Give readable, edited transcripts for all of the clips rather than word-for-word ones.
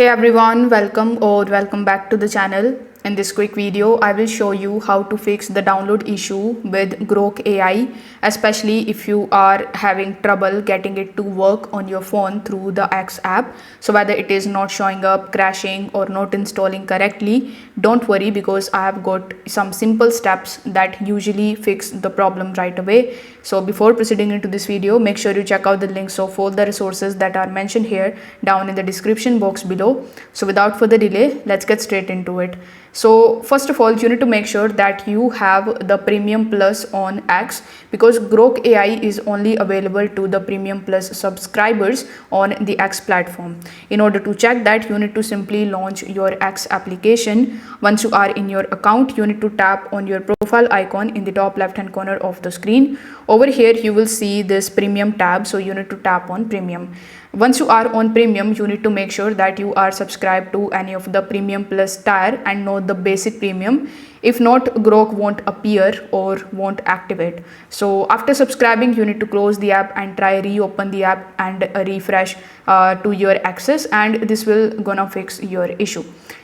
Hey everyone, welcome back to the channel. In this quick video, I will show you how to fix the download issue with Grok AI, especially if you are having trouble getting it to work on your phone through the X app. So whether it is not showing up, crashing or not installing correctly, don't worry because I have got some simple steps that usually fix the problem right away. So before proceeding into this video, make sure you check out the links of all the resources that are mentioned here down in the description box below. So without further delay, let's get straight into it. So first of all, you need to make sure that you have the Premium Plus on X, because Grok AI is only available to the Premium Plus subscribers on the X platform. In order to check that, you need to simply launch your X application. Once you are in your account, you need to tap on your profile icon in the top left hand corner of the screen. Over here you will see this Premium tab, so you need to tap on Premium. Once you are on Premium, you need to make sure that you are subscribed to any of the Premium Plus tier and not the basic Premium. If not, Grok won't appear or won't activate. So after subscribing, you need to close the app and try reopen the app and refresh to your access, and this will gonna fix your issue.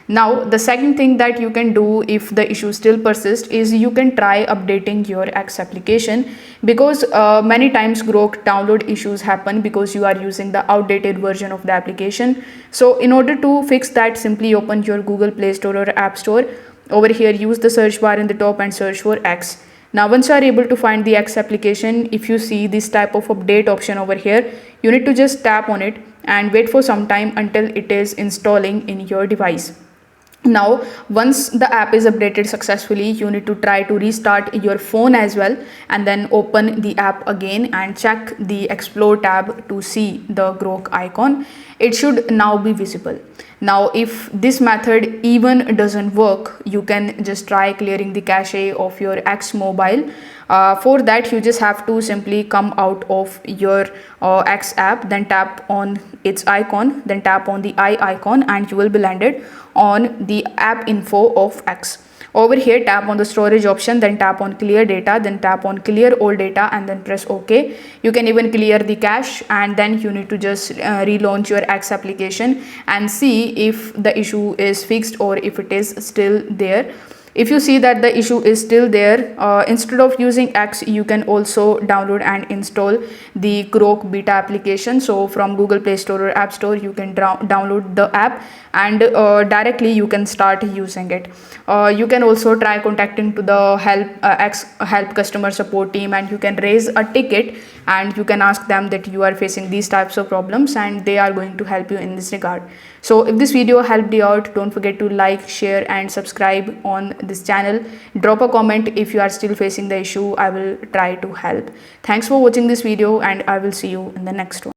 Now the second thing that you can do if the issue still persists is you can try updating your X application, because many times Grok download issues happen because you are using the outdated version of the application. So in order to fix that, simply open your Google Play Store or App Store. Over here, use the search bar in the top and search for X. Now once you are able to find the X application, if you see this type of update option over here, you need to just tap on it and wait for some time until it is installing in your device. Now once the app is updated successfully, you need to try to restart your phone as well, and then open the app again and check the Explore tab to see the Grok icon. It should now be visible. Now if this method even doesn't work, you can just try clearing the cache of your X mobile. For that, you just have to simply come out of your X app, then tap on its icon, then tap on the eye icon, and you will be landed on the app info of X. Over here, tap on the storage option, then tap on clear data, then tap on clear all data, and then press OK. You can even clear the cache, and then you need to just relaunch your X application and see if the issue is fixed or if it is still there. If you see that the issue is still there, instead of using X, you can also download and install the Grok beta application. So from Google Play Store or App Store, you can download the app and directly you can start using it. You can also try contacting to the help customer support team, and you can raise a ticket and you can ask them that you are facing these types of problems, and they are going to help you in this regard. So if this video helped you out, don't forget to like, share and subscribe on this channel. Drop a comment if you are still facing the issue. I will try to help. Thanks for watching this video, and I will see you in the next one.